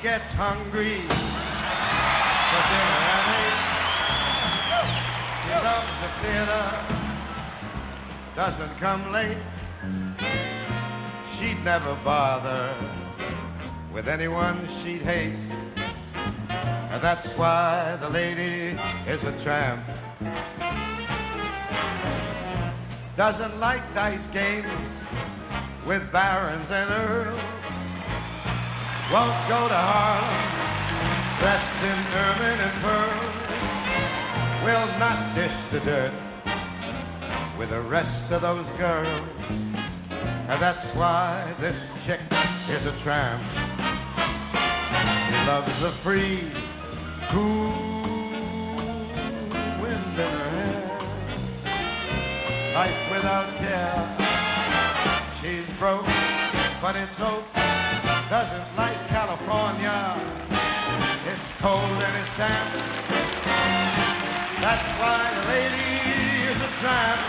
gets hungry for dinner at 8. She loves the theater, doesn't come late. She'd never bother with anyone she'd hate. And that's why the lady is a tramp. Doesn't like dice games with barons and earls. Won't go to Harlem dressed in ermine and pearls. Will not dish the dirt with the rest of those girls. And that's why this chick is a tramp. She loves the free, cool wind in her hair. Life without care. She's broke, but it's hope. Doesn't like California. It's cold and it's damp. That's why the lady is a tramp.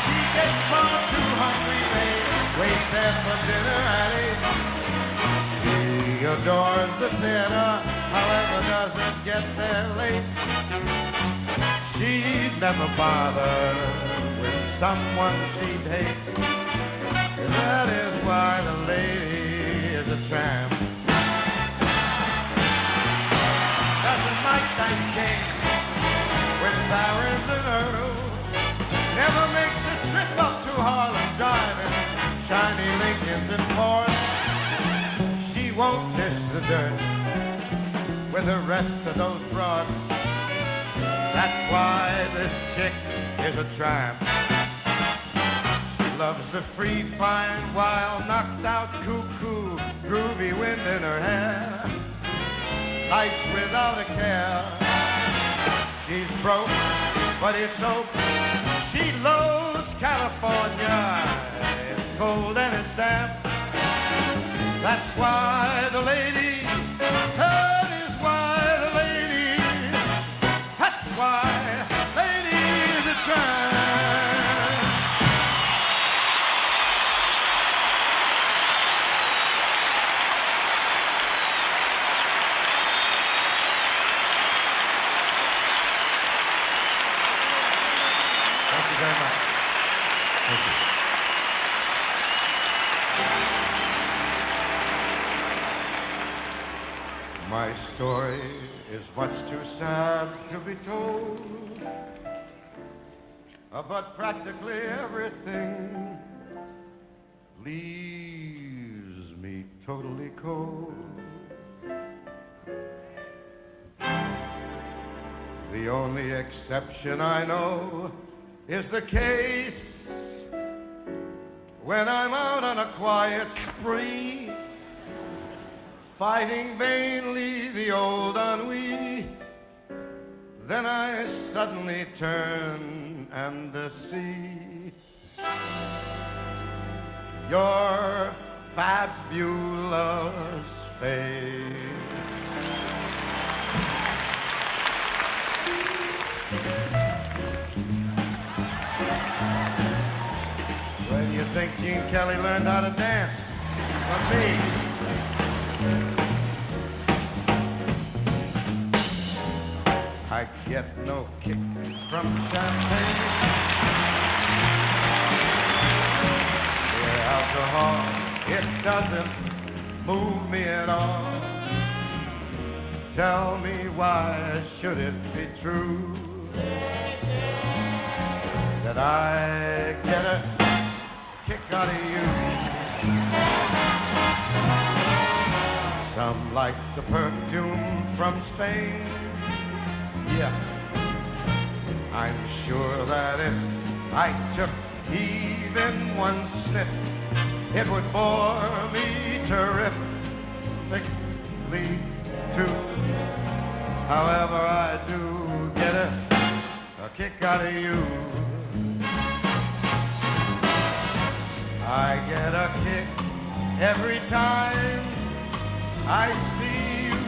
She gets far too hungry, babe. Wait there for dinner at 8. She adores the theater, however doesn't get there late. She'd never bother with someone she'd hate. That is why the lady is a tramp. Doesn't like dice games with barons and earls. Never makes a trip up to Harlem driving shiny Lincolns and Fords. She won't dish the dirt with the rest of those broads. That's why this chick is a tramp. Loves the free, fine, wild, knocked out, cuckoo, groovy wind in her hair. Life's without a care. She's broke, but it's hope. She loathes California. It's cold and it's damp. That's why the lady, that is why the lady, that's why lady is a tramp. Very much. Thank you. My story is much too sad to be told, but practically everything leaves me totally cold. The only exception I know is the case when I'm out on a quiet spree, fighting vainly the old ennui. Then I suddenly turn and see your fabulous face. When you think Gene Kelly learned how to dance from me, I get no kick from champagne. The alcohol, it doesn't move me at all. Tell me why should it be true that I get a kick out of you? Some like the perfume from Spain. Yes, I'm sure that if I took even one sniff, it would bore me terrifically too. However, I do get a kick out of you. I get a kick every time I see you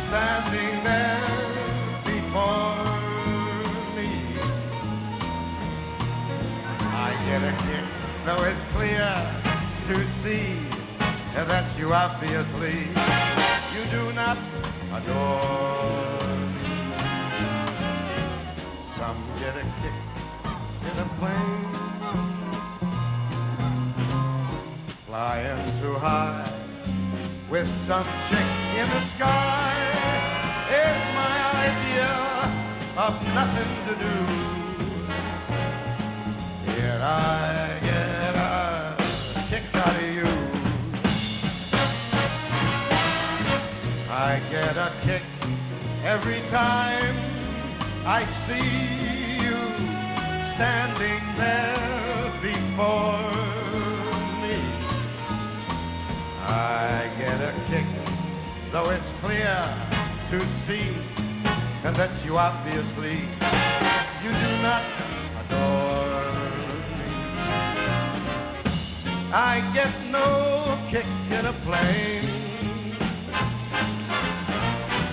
standing there before me. I get a kick, though it's clear to see that you obviously you do not adore me. Some get a kick in a plane, flying too high with some chick in the sky is my idea of nothing to do. Yet I get a kick out of you. I get a kick every time I see you standing there before me. I get a kick, though it's clear to see that you obviously you do not adore me. I get no kick in a plane,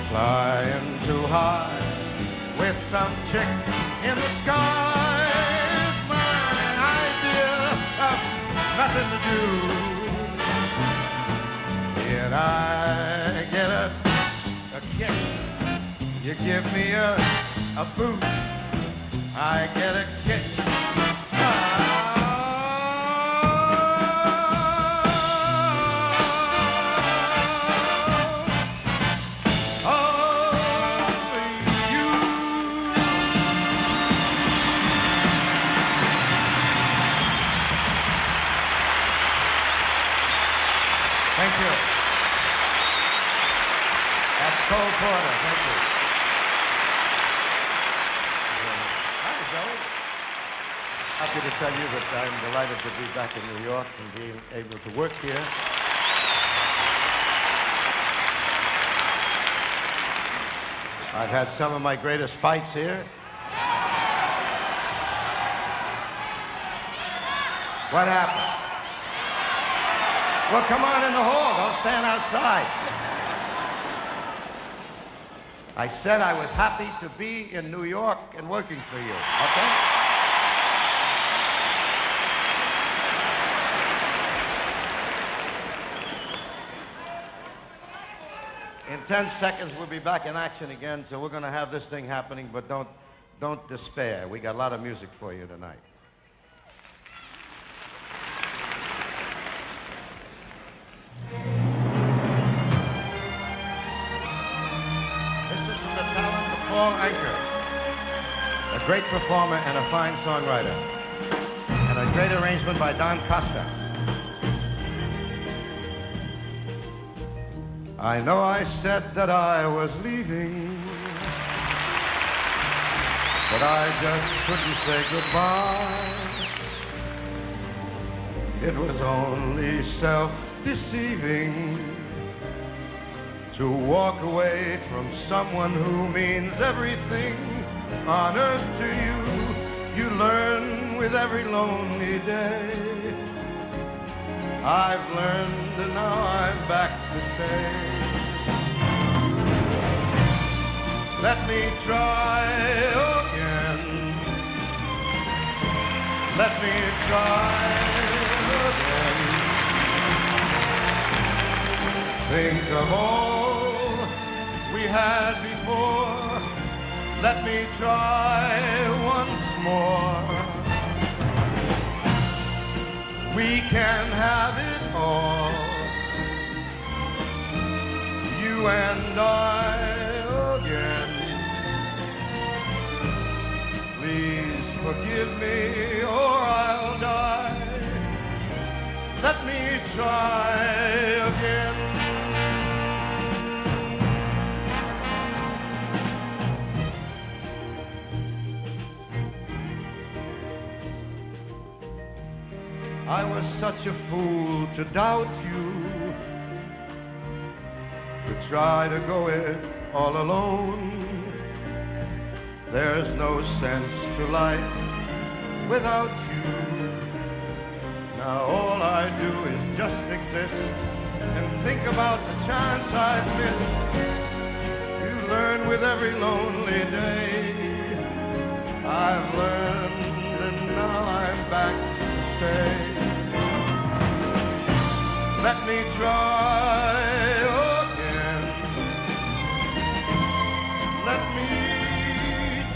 flying too high with some chick in the sky is my idea of nothing to do. Yet I get a kick. You give me a boot, I get a kick. Thank you. That's Cole Porter. Thank you. Hi, Joey. Happy to tell you that I'm delighted to be back in New York and being able to work here. I've had some of my greatest fights here. What happened? Well, come on in the hall. Don't stand outside. I said I was happy to be in New York and working for you, okay? In 10 seconds, we'll be back in action again, so we're going to have this thing happening, but don't despair. We got a lot of music for you tonight. Paul Anker, a great performer and a fine songwriter, and a great arrangement by Don Costa. I know I said that I was leaving, but I just couldn't say goodbye. It was only self-deceiving to walk away from someone who means everything on earth to you. You learn with every lonely day. I've learned and now I'm back to say, let me try again. Let me try again. Think of all we had before. Let me try once more. We can have it all, you and I again. Please forgive me or I'll die. Let me try again. I was such a fool to doubt you, to try to go it all alone. There's no sense to life without you. Now all I do is just exist and think about the chance I've missed. You learn with every lonely day. I've learned and now I'm back to stay. Let me try again. Let me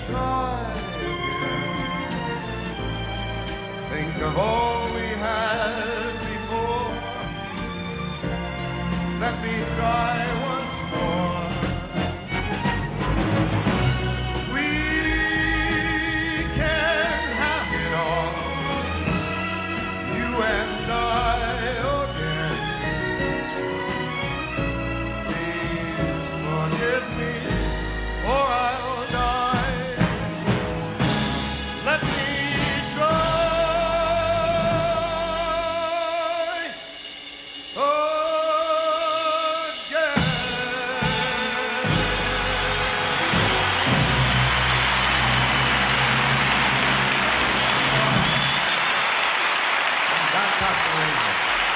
try again. Think of all we had before. Let me try once more. We can have it all, you and I.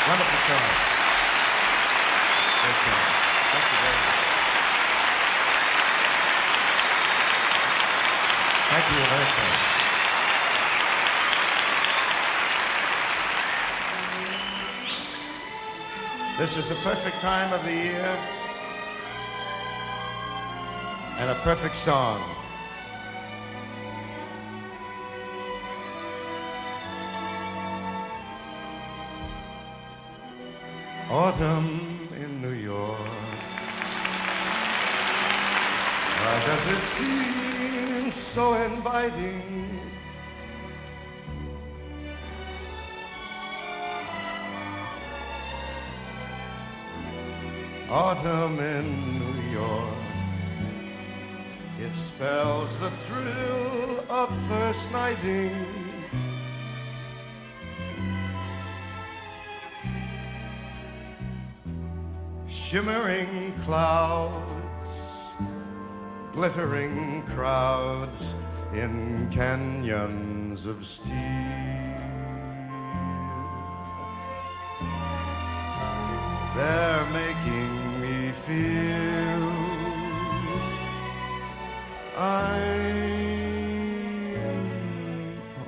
Wonderful song. Great song. Thank you very much. Thank you very much. This is the perfect time of the year and a perfect song. Autumn in New York. Why does it seem so inviting? Autumn in New York. It spells the thrill of first nighting. Shimmering clouds, glittering crowds in canyons of steel. They're making me feel I'm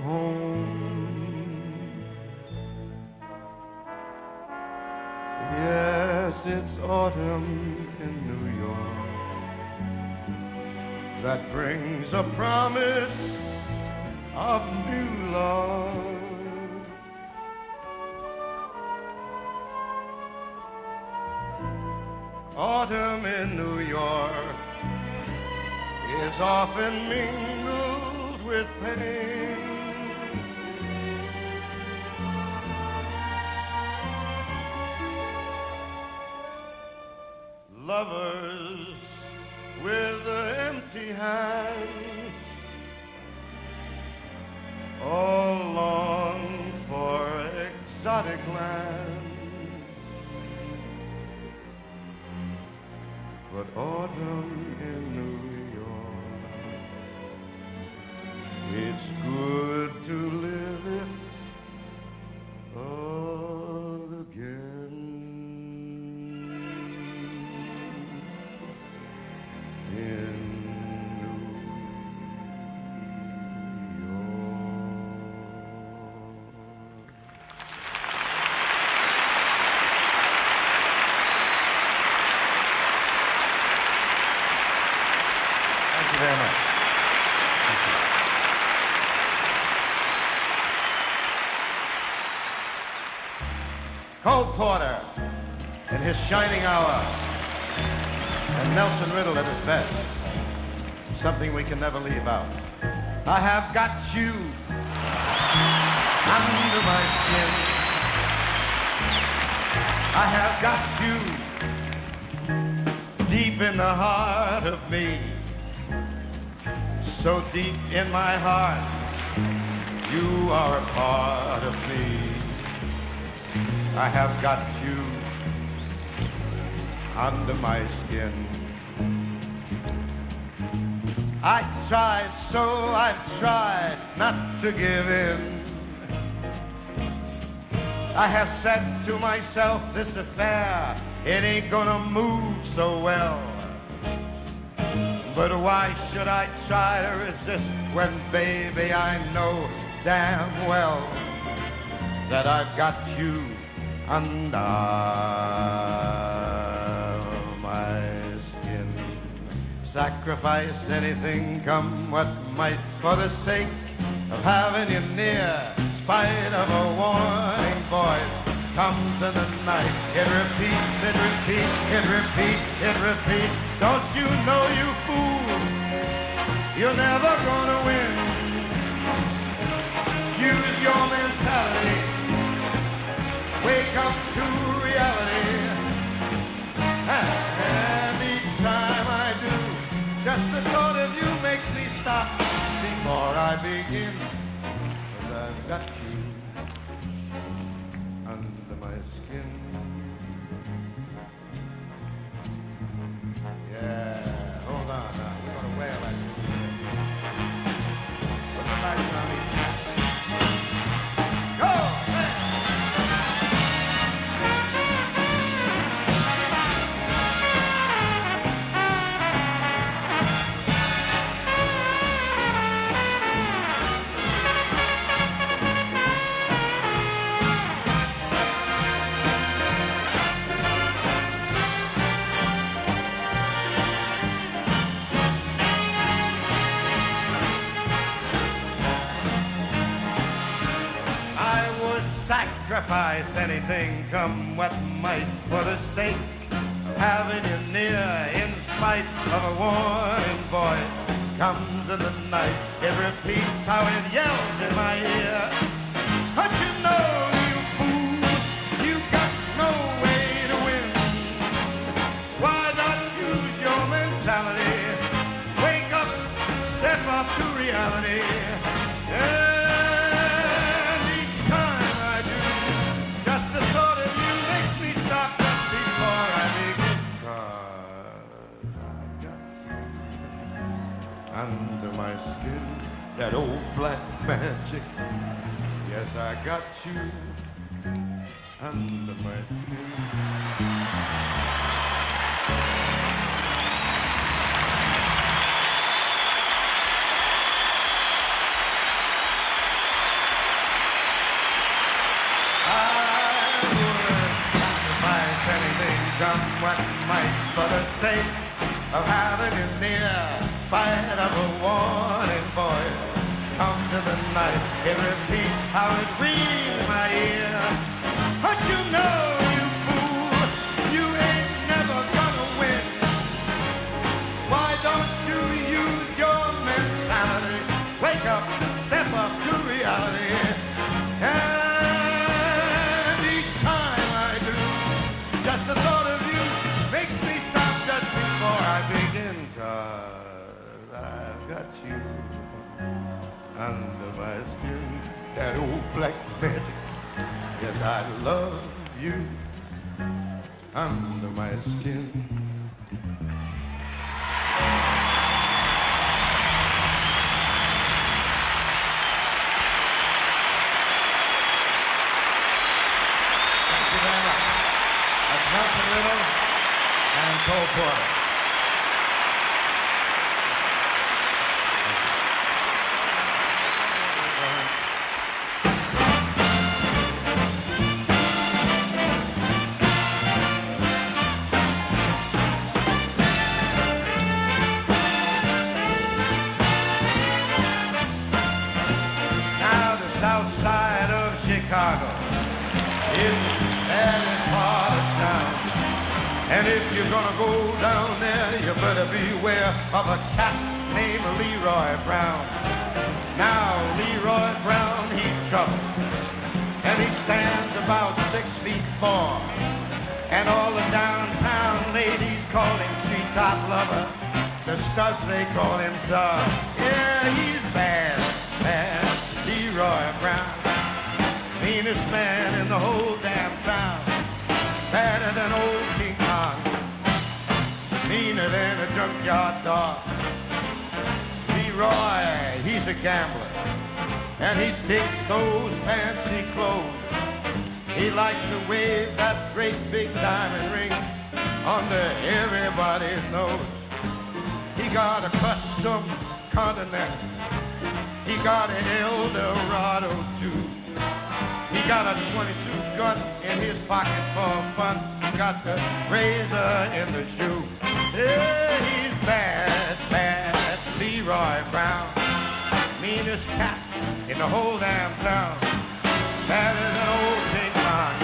home. Yes, it's autumn in New York that brings a promise of new love. Autumn in New York is often mingled with pain. Lovers with empty hands all long for exotic lands. But autumn in New York, it's good to live it again. In New York. Thank you very much. Thank you. Cole Porter in his shining hour, and Nelson Riddle at his best. Something we can never leave out. I have got you under my skin. I have got you deep in the heart of me. So deep in my heart, you are a part of me. I have got you under my skin. I've tried not to give in. I have said to myself, this affair, it ain't gonna move so well. But why should I try to resist when, baby, I know damn well that I've got you under my skin. Sacrifice anything, come what might, for the sake of having you near. Spite of a warning voice comes in the night. It repeats, it repeats, it repeats, it repeats. Don't you know, you fool, you're never gonna win. Use your mentality, wake up to reality. And each time I do, just the thought of you makes me stop before I begin. 'Cause I've got you under my skin. Yeah, hold on now, we're gonna wail at you. Put the lights on me. Go! Sacrifice anything, come what might, for the sake of having you near. In spite of a warning voice comes in the night. It repeats how it yells in my ear. But you know, you fool, you got no way to win. Why not use your mentality? Wake up, step up to reality. Under my skin, that old black magic. Yes, I got you under my skin. I would sacrifice anything, come what might, for the sake of having you near. Spite of a warning voice comes in the night. It repeats how it rings in my ear. But you know, you fool, you ain't never gonna win. Why don't you use your mentality? Wake up, step up to reality. And each time I do, just the thought of you makes me stop just before I begin. 'Cause I've got you under my skin, that old black magic. Yes, I love you under my skin. Thank you very much. That's Madson and Cole Porter. Chicago is the baddest part of town. And if you're gonna go down there, you better beware of a cat named Leroy Brown. Now, Leroy Brown, he's trouble. And he stands about 6'4". And all the downtown ladies call him treetop lover. The studs, they call him Czar. Yeah, he's bad, bad, Leroy Brown. Meanest man in the whole damn town. Badder than old King Kong. Meaner than a junkyard dog. Leroy, he's a gambler. And he digs those fancy clothes. He likes to wave that great big diamond ring under everybody's nose. He got a custom Continental. He got an Eldorado too. He He got a 22 gun in his pocket for fun. Got the razor in the shoe. Yeah, he's bad, bad, Leroy Brown. Meanest cat in the whole damn town. Badder than old King Kong.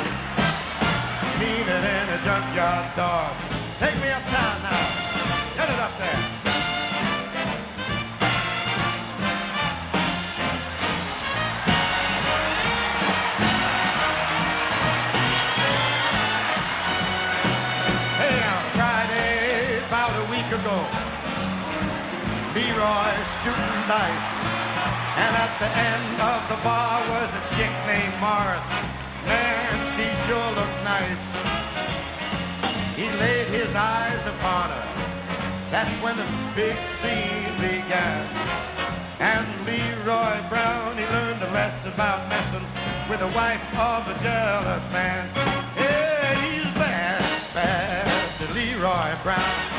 Meaner than a junkyard dog. Take me uptown now. Get it up there. Ago. Leroy's shooting dice, and at the end of the bar was a chick named Morris. Man, she sure looked nice. He laid his eyes upon her. That's when the big scene began. And Leroy Brown, he learned a lesson about messing with the wife of a jealous man. Yeah, he's bad, bad, Leroy Brown.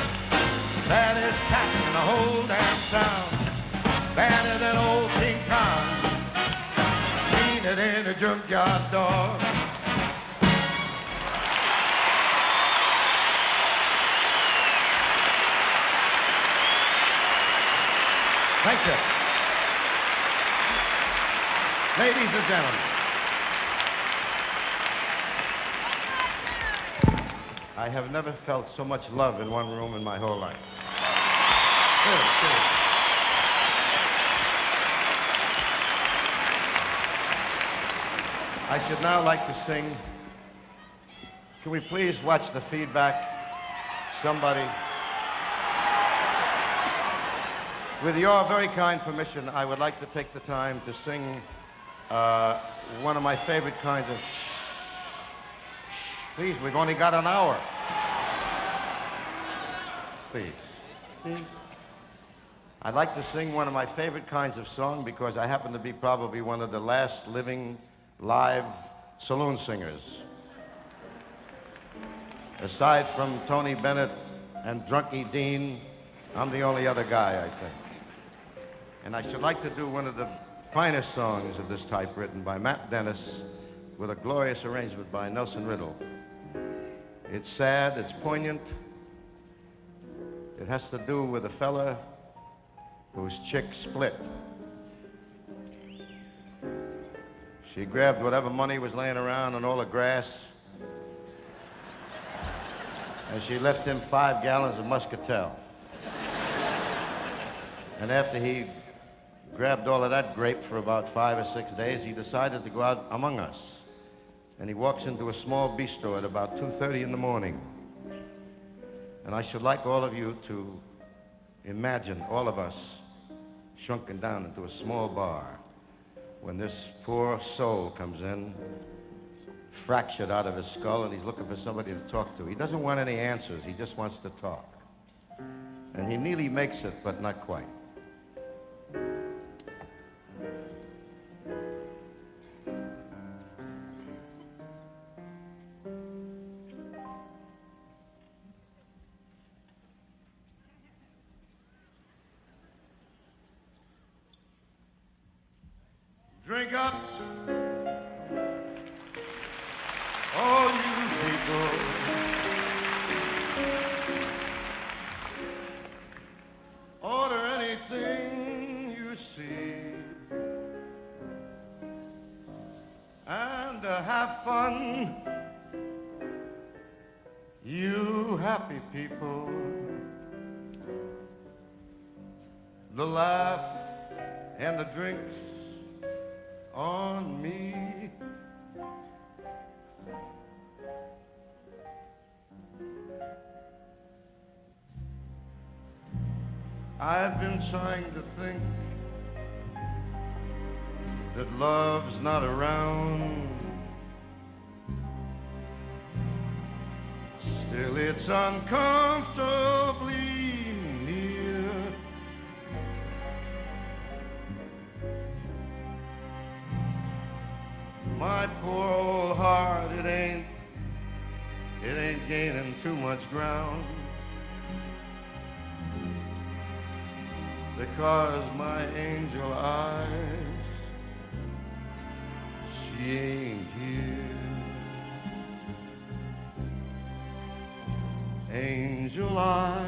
Baddest cat in the whole damn town. Badder than old King Kong. Meaner than a junkyard dog. Thank you. Ladies and gentlemen, I have never felt so much love in one room in my whole life. Seriously. I should now like to sing. Can we please watch the feedback? Somebody. With your very kind permission, I would like to take the time to sing one of my favorite kinds of Please, we've only got an hour. Please. Please. I'd like to sing one of my favorite kinds of song because I happen to be probably one of the last living live saloon singers. Aside from Tony Bennett and Drunky Dean, I'm the only other guy, I think. And I should like to do one of the finest songs of this type written by Matt Dennis with a glorious arrangement by Nelson Riddle. It's sad, it's poignant. It has to do with a fella whose chick split. She grabbed whatever money was laying around and all the grass, and she left him 5 gallons of muscatel. And after he grabbed all of that grape for about 5 or 6 days, he decided to go out among us. And he walks into a small bistro at about 2:30 in the morning. And I should like all of you to imagine all of us shrunken down into a small bar when this poor soul comes in, fractured out of his skull, and he's looking for somebody to talk to. He doesn't want any answers, he just wants to talk. And he nearly makes it, but not quite. Drink up, all you people. Order anything you see, and have fun. You happy people, the laugh and the drinks on me. I've been trying to think that love's not around. Still it's uncomfortably near. My poor old heart, it ain't gaining too much ground, because my angel eyes, she she ain't here. Angel eyes,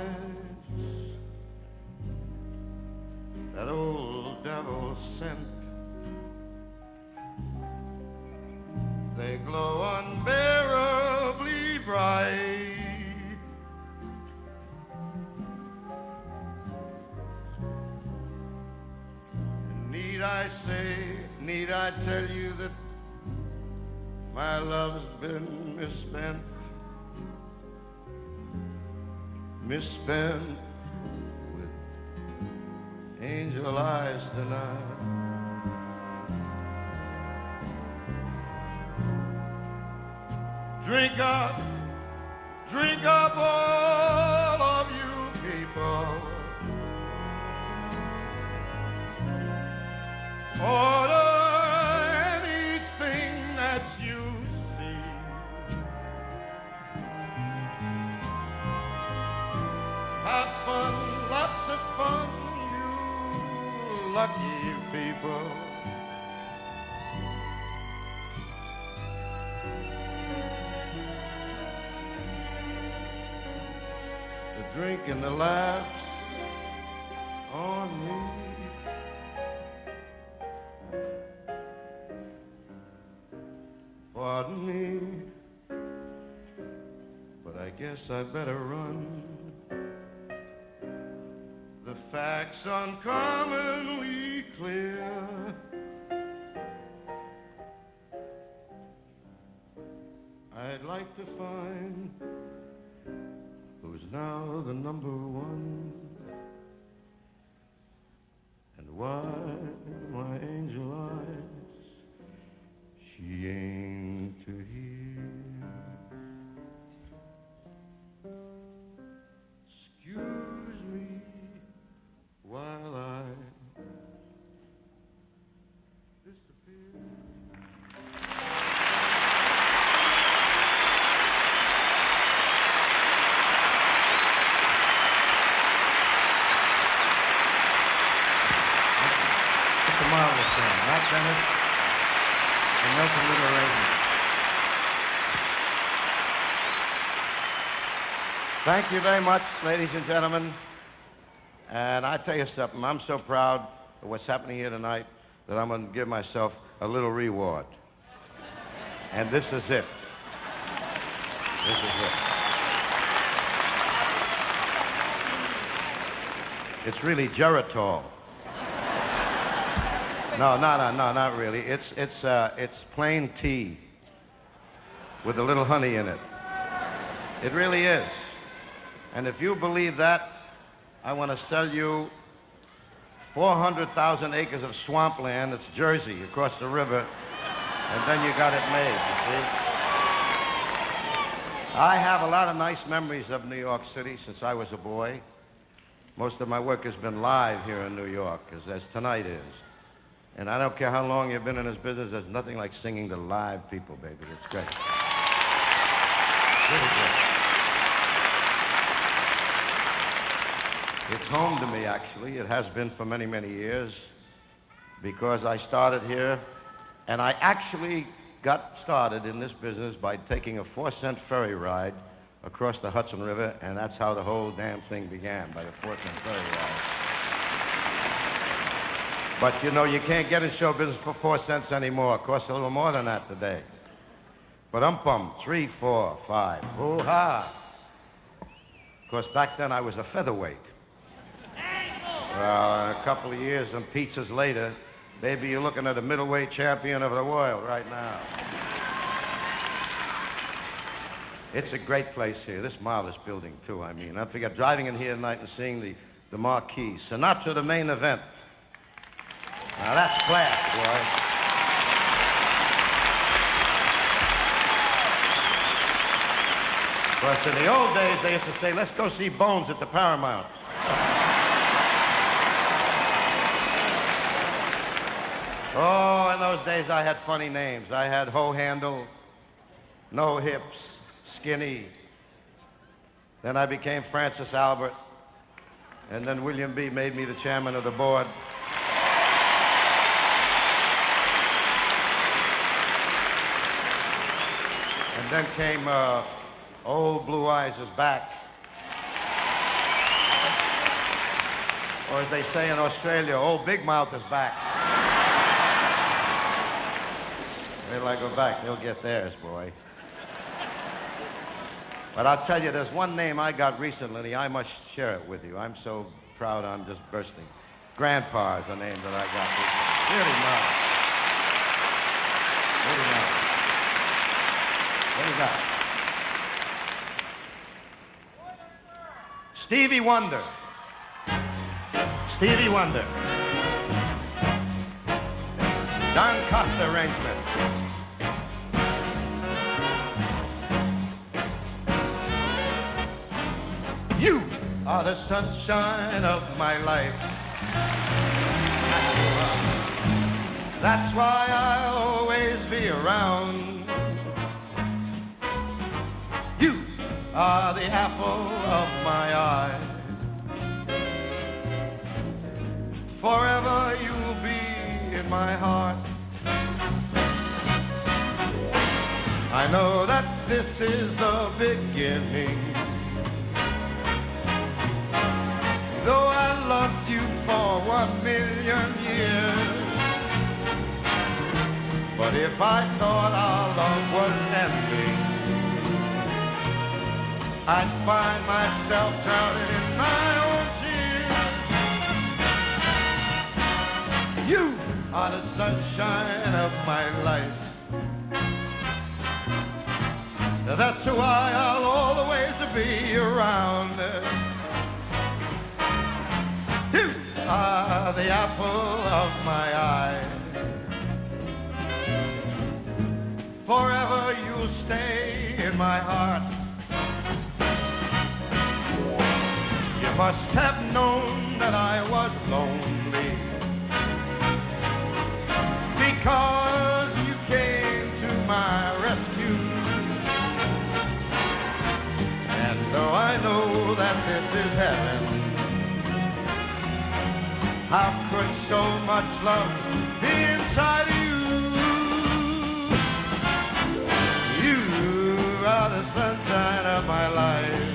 that old devil sent, they glow unbearably bright. Need I say, need I tell you that my love's been misspent? Misspent with angel eyes tonight. Drink up all of you people. Order anything that you see. Have fun, lots of fun, you lucky people. The drink and the laughs on me. Pardon me, but I guess I better run. The facts uncommonly clear. I'd like to find who's now the number one, and why my angel eyes, she ain't here. Excuse me while I disappear. It's a marvelous song. Matt Dennis and Nelson Little arrangement. Thank you very much, ladies and gentlemen. And I tell you something, I'm so proud of what's happening here tonight that I'm going to give myself a little reward. And this is it. This is it. It's really Geritol. No, not really. It's plain tea with a little honey in it. It really is. And if you believe that, I want to sell you 400,000 acres of swampland. It's Jersey, across the river, and then you got it made, you see? I have a lot of nice memories of New York City since I was a boy. Most of my work has been live here in New York, as tonight is. And I don't care how long you've been in this business, there's nothing like singing to live people, baby. It's great. Really great. It's home to me, actually. It has been for many, many years, because I started here, and I actually got started in this business by taking a 4-cent ferry ride across the Hudson River, and that's how the whole damn thing began, by a 4-cent ferry ride. But you know, you can't get in show business for 4 cents anymore. It costs a little more than that today. But 3, 4, 5, hoo-ha. Of course, back then I was a featherweight. Well, a couple of years and pizzas later, baby, you're looking at a middleweight champion of the world right now. It's a great place here. This marvelous building, too, I mean. I forget driving in here tonight and seeing the marquee. Sinatra, the main event. Now, that's class, boy. Of course, in the old days, they used to say, let's go see Bones at the Paramount. Oh, in those days, I had funny names. I had Ho Handle, No Hips, Skinny. Then I became Francis Albert. And then William B. made me the chairman of the board. then came Old Blue Eyes is Back. Or as they say in Australia, Old Big Mouth is back. Wait till I go back, they'll get theirs, boy. But I'll tell you, there's one name I got recently, I must share it with you. I'm so proud I'm just bursting. Grandpa is the name that I got recently. Really nice. Really nice. What do you got? Stevie Wonder. Stevie Wonder. Don Costa arrangement. You are the sunshine of my life. That's why I'll always be around. You are the apple of my eye. Forever you'll be in my heart. I know that this is the beginning. Though I loved you for 1,000,000 years. But if I thought our love was ending, I'd find myself drowning in my own tears. You are the sunshine of my life. That's why I'll always be around. You are the apple of my eye. Forever you'll stay in my heart. You must have known that I was lonely, because you came to my rescue. And though I know that this is heaven, how could so much love be inside of you? You are the sunshine of my life.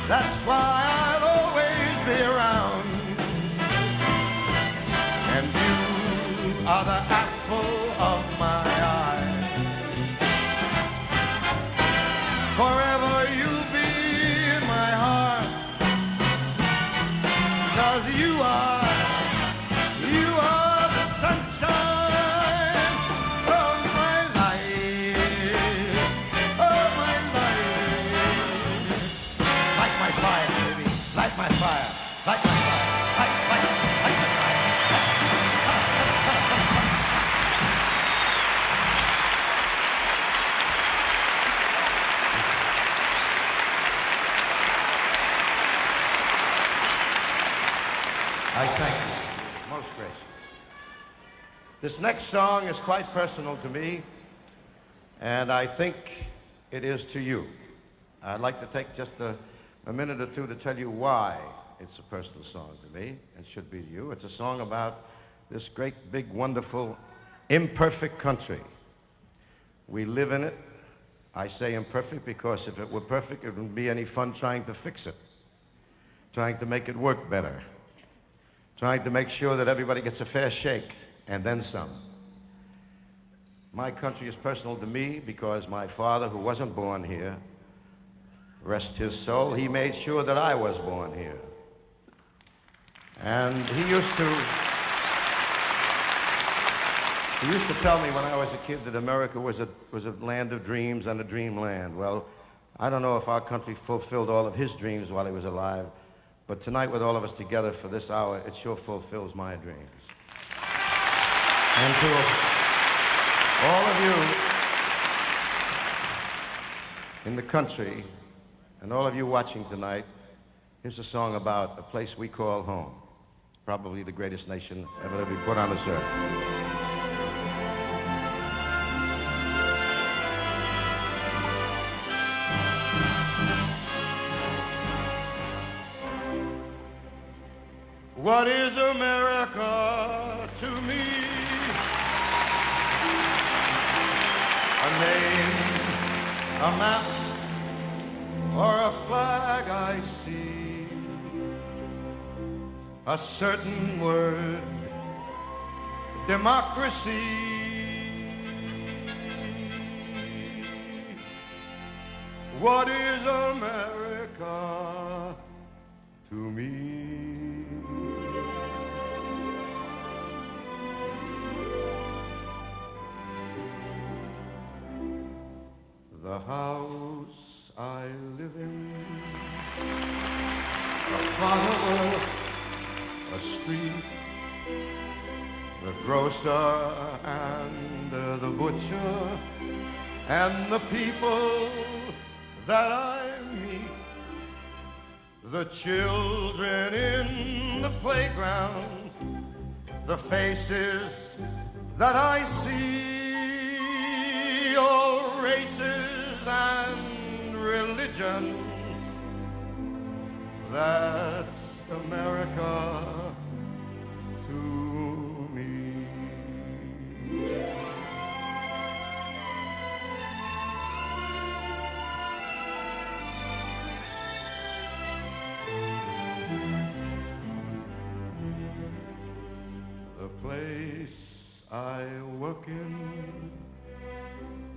That's why I'll always be around. And you are the apple of my eye. Forever you'll be in my heart. 'Cause you are the sunshine of my life, of my life. Light my fire, baby, light my fire, light my fire, light my fire. I thank you, most gracious. This next song is quite personal to me, and I think it is to you. I'd like to take just a minute or two to tell you why it's a personal song to me, and should be to you. It's a song about this great, big, wonderful, imperfect country. We live in it. I say imperfect because if it were perfect, it wouldn't be any fun trying to fix it, trying to make it work better, trying to make sure that everybody gets a fair shake, and then some. My country is personal to me because my father, who wasn't born here, rest his soul, he made sure that I was born here. And he used to tell me when I was a kid that America was a land of dreams and a dreamland. Well, I don't know if our country fulfilled all of his dreams while he was alive, but tonight, with all of us together for this hour, it sure fulfills my dreams. And to all of you in the country, and all of you watching tonight, here's a song about a place we call home, probably the greatest nation ever to be put on this earth. What is America to me? name, a map, or a flag I see, a certain word, democracy. What is America to me? The house I live in, a plot of earth, a street, the grocer and the butcher, and the people that I meet, the children in the playground, the faces that I see, all races and religions. That's America to me. The place I work in,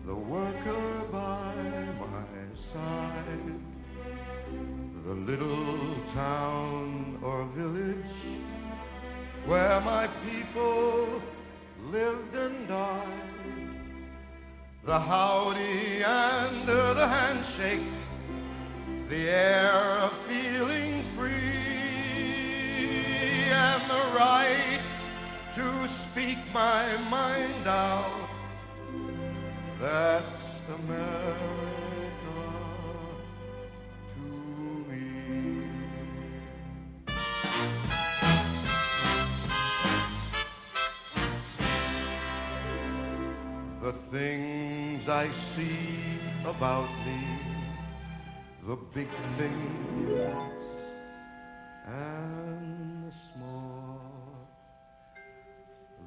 the worker by my side, the little town or village where my people lived and died, the howdy and the handshake, the air of feeling free, and the right to speak my mind out. That's America to me. The things I see about me, the big things and the small,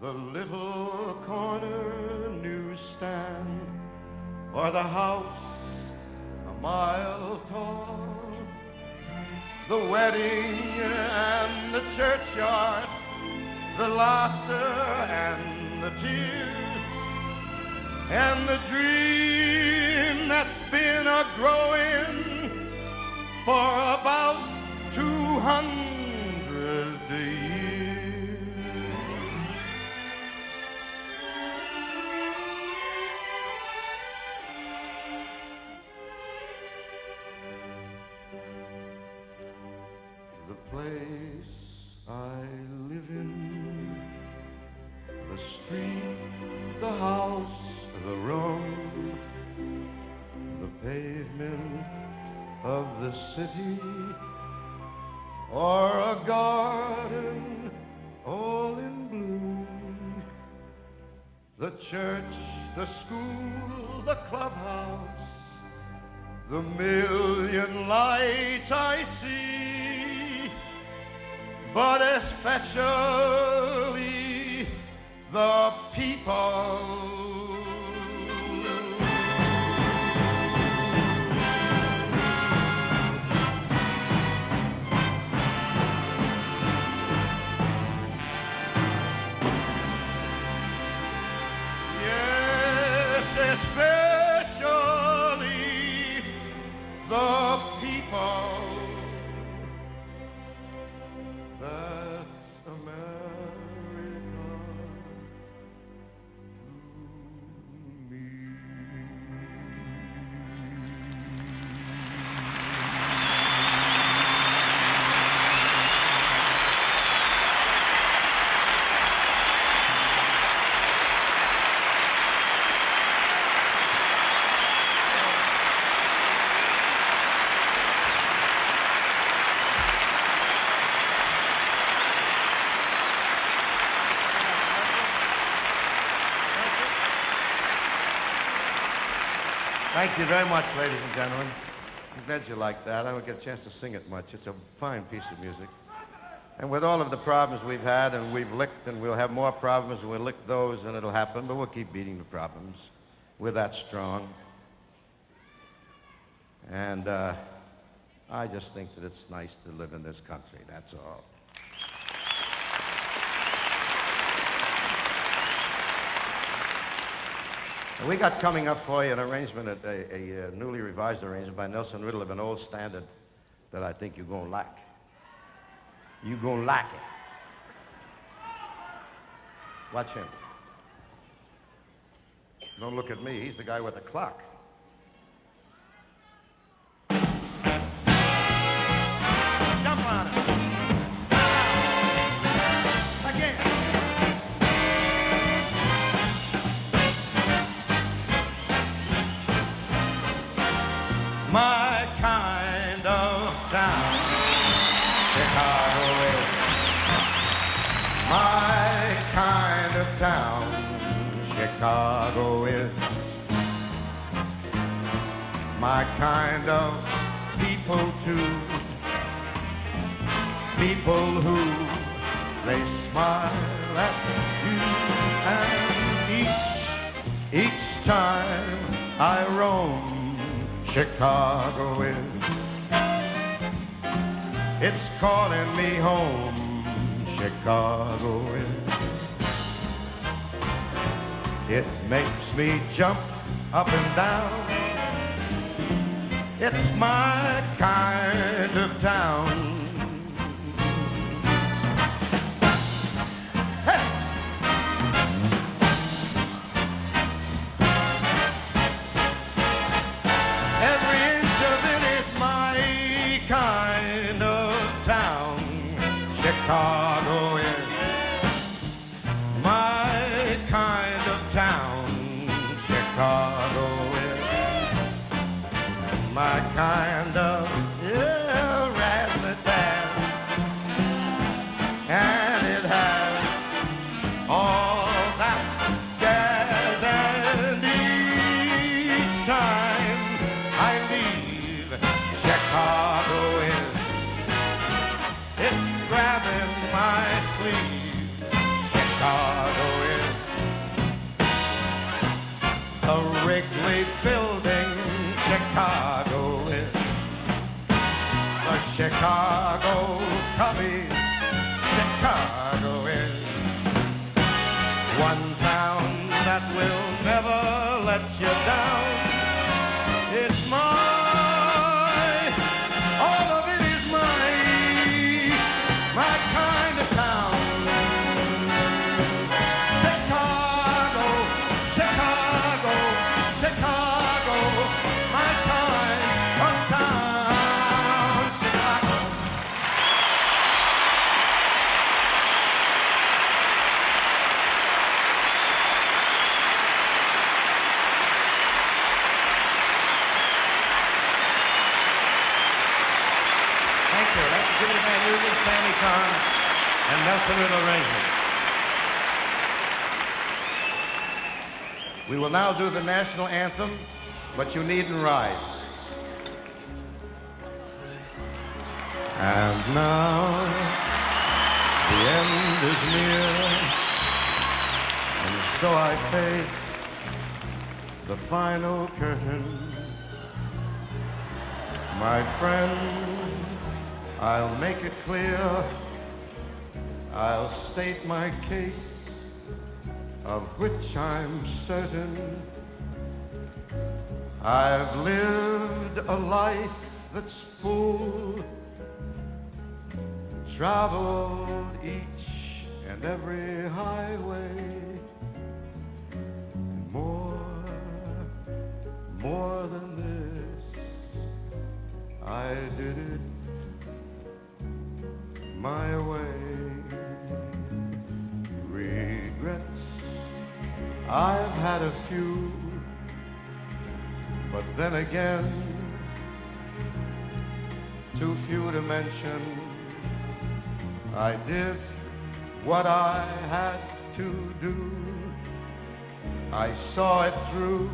the little corner newsstand or the house a mile tall, the wedding and the churchyard, the laughter and the tears, and the dream that's been a-growing for about 200 years. The place I live in, the street, the house, the room, the pavement of the city, or a garden all in bloom, the church, the school, the clubhouse, the million lights I see, but especially the people. Especially the people. That's America to me. Thank you very much, ladies and gentlemen. I'm glad you like that. I don't get a chance to sing it much. It's a fine piece of music. And with all of the problems we've had, and we've licked, and we'll have more problems, and we'll lick those, and it'll happen, but we'll keep beating the problems. we're that strong. And I just think that it's nice to live in this country, that's all. And we got coming up for you an arrangement, a newly revised arrangement by Nelson Riddle of an old standard that I think you're gonna like. You're gonna like it. Watch him. Don't look at me, he's the guy with the clock. Jump on it. Again. My kind of town, Chicago is. My kind of town, Chicago is. My kind of people too. People who they smile at you, and each time I roam, Chicago is. It's calling me home, Chicago is. It makes me jump up and down. It's my kind of town. Chicago is my kind of town. Chicago is my kind of razzmatazz, and it has all that jazz. And each time I leave, Chicago is. It's grabbing my sleeve, Chicago is. The Wrigley Building, Chicago is. The Chicago Cubbies, Chicago is. One town that will never let you down. It's mine, all of it is mine. My kind of town, Chicago, Chicago, Chicago, my kind of town, Chicago. Thank you. That's Jimmy Van Heusen, Sammy Kahn, and Nelson Riddle arrangement. We will now do the national anthem, but you needn't rise. And now the end is near, and so I face the final curtain. My friend, I'll make it clear, I'll state my case, of which I'm certain. I've lived a life that's full, traveled each and every highway, and more than this, I did it my way. Regrets, I've had a few, but then again, too few to mention. I did what I had to do. I saw it through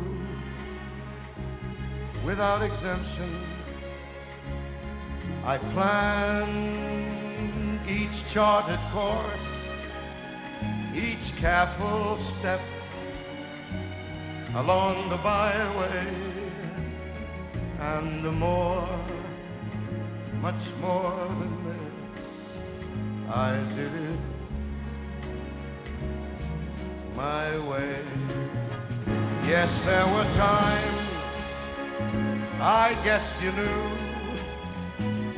without exemption. I planned each charted course, each careful step. along the byway, and more, much more than this, I did it my way. Yes, there were times, I guess you knew,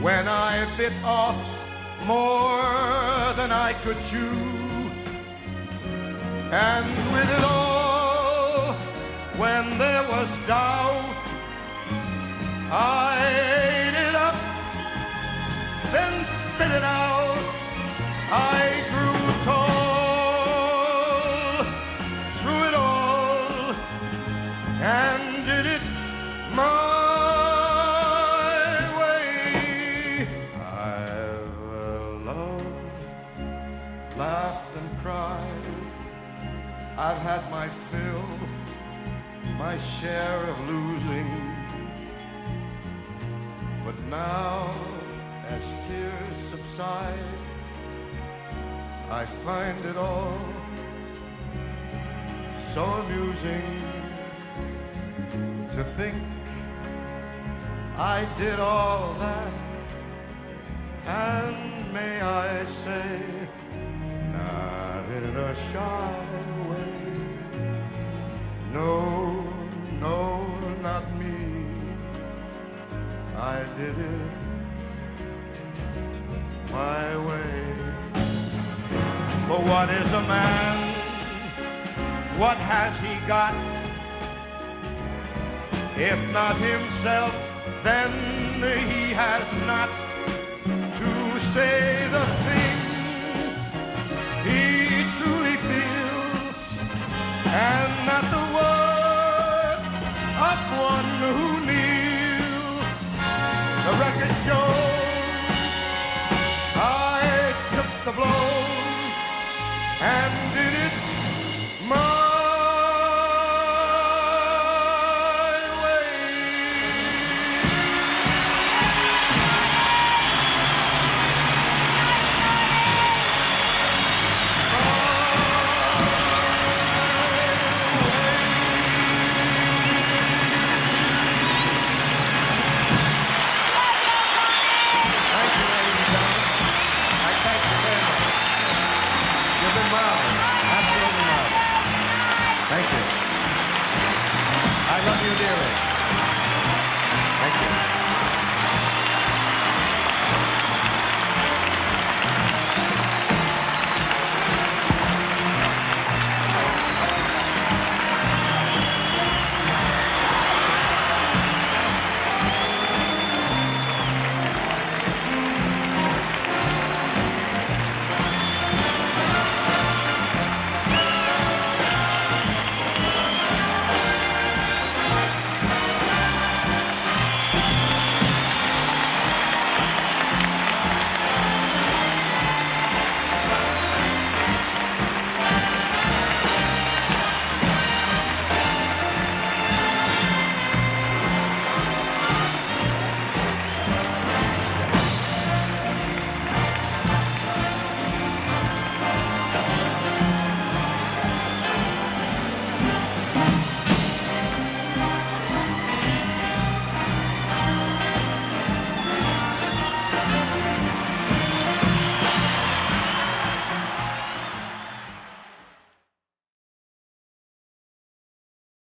when I bit off more than I could chew. And with it all, when there was doubt, I ate it up, then spit it out. I grew tall through it all and did it my way. I've loved, laughed and cried. I've had my fill, my share of losing. But now, as tears subside, I find it all so amusing to think I did all that, and may I say, not in a shy way. No, no, not me. I did it my way. For what is a man? What has he got? If not himself, then he has not to say the things he truly feels, and not the words of one who kneels. The record shows